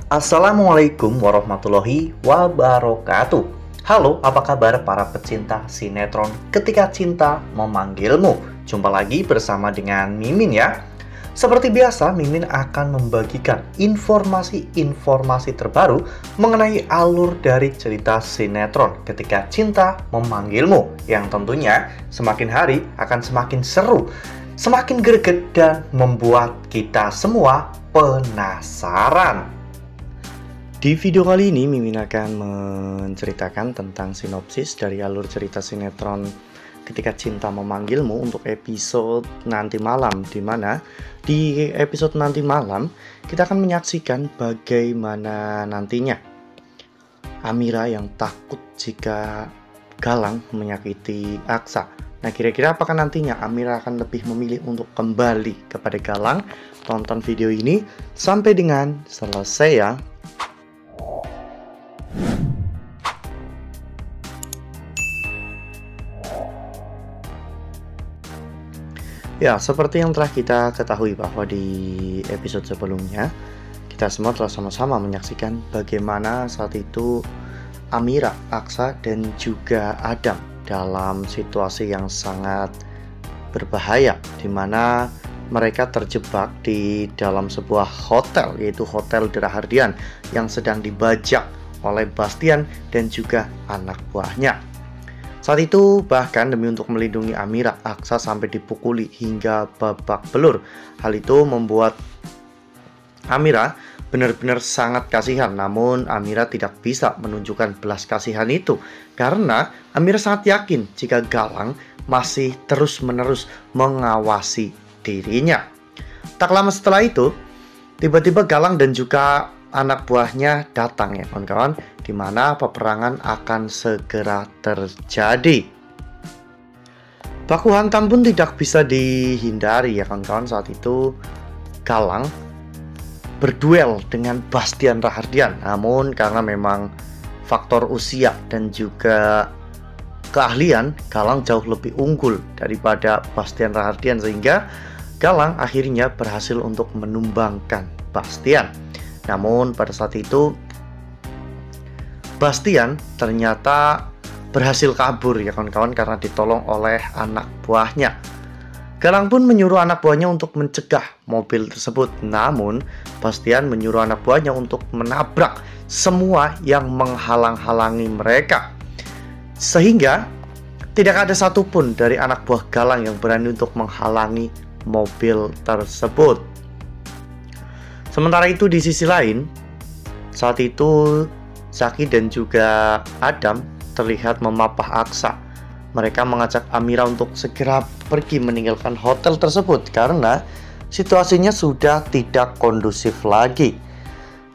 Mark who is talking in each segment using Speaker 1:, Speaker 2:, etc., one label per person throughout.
Speaker 1: Assalamualaikum warahmatullahi wabarakatuh. Halo, apa kabar para pecinta sinetron Ketika Cinta Memanggilmu? Jumpa lagi bersama dengan Mimin ya. Seperti biasa, Mimin akan membagikan informasi-informasi terbaru mengenai alur dari cerita sinetron Ketika Cinta Memanggilmu, yang tentunya semakin hari akan semakin seru, semakin greget, dan membuat kita semua penasaran. Di video kali ini, Mimin akan menceritakan tentang sinopsis dari alur cerita sinetron Ketika Cinta Memanggilmu untuk episode nanti malam, di mana di episode nanti malam kita akan menyaksikan bagaimana nantinya Amira yang takut jika Galang menyakiti Aksa. Nah, kira-kira apakah nantinya Amira akan lebih memilih untuk kembali kepada Galang? Tonton video ini sampai dengan selesai ya. Ya, seperti yang telah kita ketahui bahwa di episode sebelumnya kita semua telah sama-sama menyaksikan bagaimana saat itu Amira, Aksa, dan juga Adam dalam situasi yang sangat berbahaya, di mana mereka terjebak di dalam sebuah hotel, yaitu Hotel Derahardian, yang sedang dibajak oleh Bastian dan juga anak buahnya. Saat itu bahkan demi untuk melindungi Amira, Aksa sampai dipukuli hingga babak belur. Hal itu membuat Amira benar-benar sangat kasihan. Namun Amira tidak bisa menunjukkan belas kasihan itu karena Amira sangat yakin jika Galang masih terus-menerus mengawasi dirinya. Tak lama setelah itu, tiba-tiba Galang dan juga anak buahnya datang ya kawan-kawan, di mana peperangan akan segera terjadi. Baku hantam pun tidak bisa dihindari ya kawan-kawan. Saat itu Galang berduel dengan Bastian Rahardian, namun karena memang faktor usia dan juga keahlian, Galang jauh lebih unggul daripada Bastian Rahardian, sehingga Galang akhirnya berhasil untuk menumbangkan Bastian. Namun pada saat itu Bastian ternyata berhasil kabur ya kawan-kawan karena ditolong oleh anak buahnya. Galang pun menyuruh anak buahnya untuk mencegah mobil tersebut. Namun Bastian menyuruh anak buahnya untuk menabrak semua yang menghalang-halangi mereka, sehingga tidak ada satupun dari anak buah Galang yang berani untuk menghalangi mobil tersebut. Sementara itu di sisi lain, saat itu Zaki dan juga Adam terlihat memapah Aksa. Mereka mengajak Amira untuk segera pergi meninggalkan hotel tersebut karena situasinya sudah tidak kondusif lagi.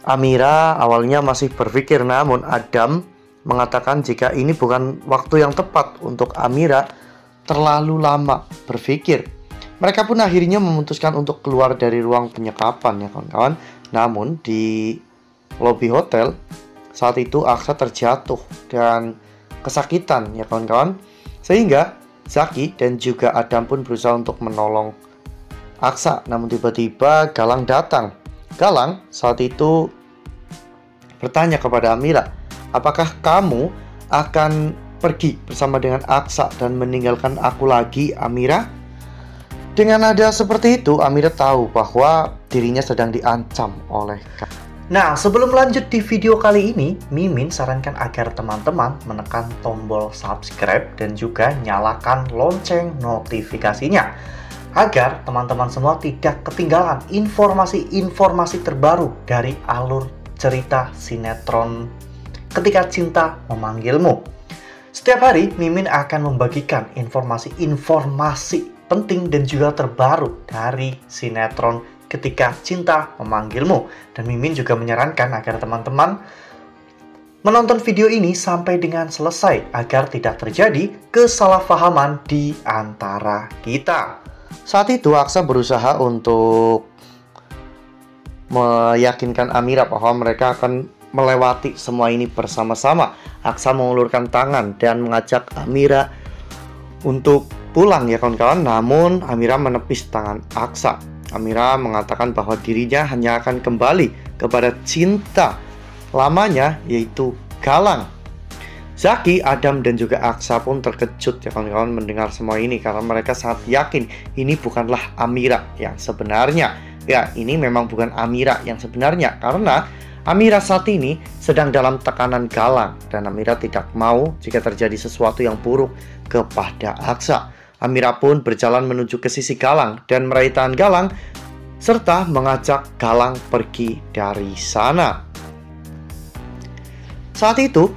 Speaker 1: Amira awalnya masih berpikir, namun Adam mengatakan jika ini bukan waktu yang tepat untuk Amira terlalu lama berpikir. Mereka pun akhirnya memutuskan untuk keluar dari ruang penyekapan ya kawan-kawan. Namun di lobi hotel saat itu Aksa terjatuh dan kesakitan ya kawan-kawan, sehingga Zaki dan juga Adam pun berusaha untuk menolong Aksa. Namun tiba-tiba Galang datang. Galang saat itu bertanya kepada Amira, apakah kamu akan pergi bersama dengan Aksa dan meninggalkan aku lagi, Amira? Dengan nada seperti itu, Amira tahu bahwa dirinya sedang diancam oleh. Nah, sebelum lanjut di video kali ini, Mimin sarankan agar teman-teman menekan tombol subscribe dan juga nyalakan lonceng notifikasinya, agar teman-teman semua tidak ketinggalan informasi-informasi terbaru dari alur cerita sinetron Ketika Cinta Memanggilmu. Setiap hari, Mimin akan membagikan informasi-informasi penting dan juga terbaru dari sinetron Ketika Cinta Memanggilmu. Dan Mimin juga menyarankan agar teman-teman menonton video ini sampai dengan selesai agar tidak terjadi kesalahpahaman di antara kita. Saat itu Aksa berusaha untuk meyakinkan Amira bahwa mereka akan melewati semua ini bersama-sama. Aksa mengulurkan tangan dan mengajak Amira untuk pulang ya kawan-kawan. Namun Amira menepis tangan Aksa. Amira mengatakan bahwa dirinya hanya akan kembali kepada cinta lamanya, yaitu Galang. Zaki, Adam, dan juga Aksa pun terkejut ya kawan-kawan mendengar semua ini, karena mereka sangat yakin ini bukanlah Amira yang sebenarnya. Ya, ini memang bukan Amira yang sebenarnya, karena Amira saat ini sedang dalam tekanan Galang, dan Amira tidak mau jika terjadi sesuatu yang buruk kepada Aksa. Amira pun berjalan menuju ke sisi Galang dan meraih tangan Galang, serta mengajak Galang pergi dari sana. Saat itu,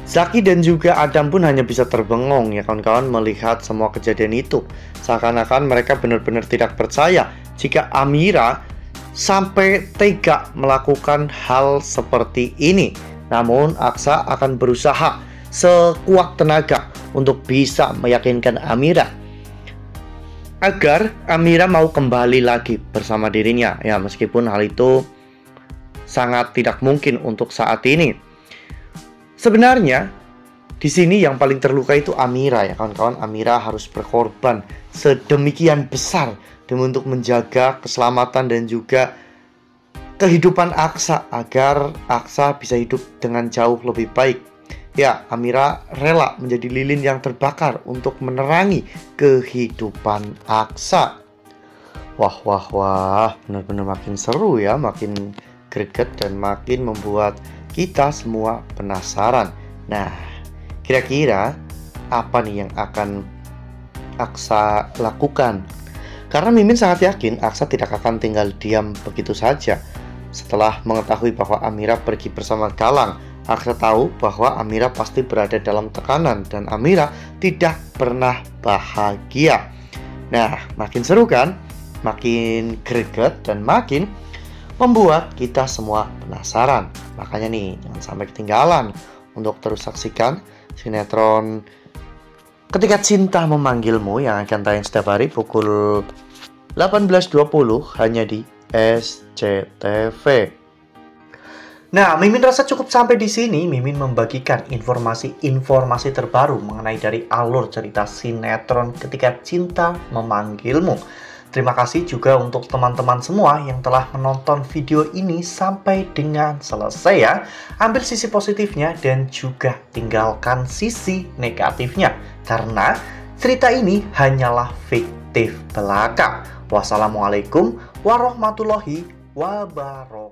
Speaker 1: Zaki dan juga Adam pun hanya bisa terbengong ya kawan-kawan melihat semua kejadian itu. Seakan-akan mereka benar-benar tidak percaya jika Amira sampai tega melakukan hal seperti ini. Namun Aksa akan berusaha sekuat tenaga untuk bisa meyakinkan Amira agar Amira mau kembali lagi bersama dirinya. Ya, meskipun hal itu sangat tidak mungkin untuk saat ini. Sebenarnya di sini yang paling terluka itu Amira ya kawan-kawan. Amira harus berkorban sedemikian besar demi untuk menjaga keselamatan dan juga kehidupan Aksa, agar Aksa bisa hidup dengan jauh lebih baik. Ya, Amira rela menjadi lilin yang terbakar untuk menerangi kehidupan Aksa. Wah, benar-benar makin seru ya, makin greget dan makin membuat kita semua penasaran. Nah, kira-kira apa nih yang akan Aksa lakukan? Karena Mimin sangat yakin Aksa tidak akan tinggal diam begitu saja. Setelah mengetahui bahwa Amira pergi bersama Galang, Aksa tahu bahwa Amira pasti berada dalam tekanan dan Amira tidak pernah bahagia. Nah, makin seru kan? Makin greget dan makin membuat kita semua penasaran. Makanya nih, jangan sampai ketinggalan untuk terus saksikan sinetron Ketika Cinta Memanggilmu yang akan tayang setiap hari pukul 18.20 hanya di SCTV. Nah, Mimin rasa cukup sampai di sini. Mimin membagikan informasi-informasi terbaru mengenai dari alur cerita sinetron Ketika Cinta Memanggilmu. Terima kasih juga untuk teman-teman semua yang telah menonton video ini sampai dengan selesai ya. Ambil sisi positifnya dan juga tinggalkan sisi negatifnya, karena cerita ini hanyalah fiktif belaka. Wassalamualaikum warahmatullahi wabarakatuh.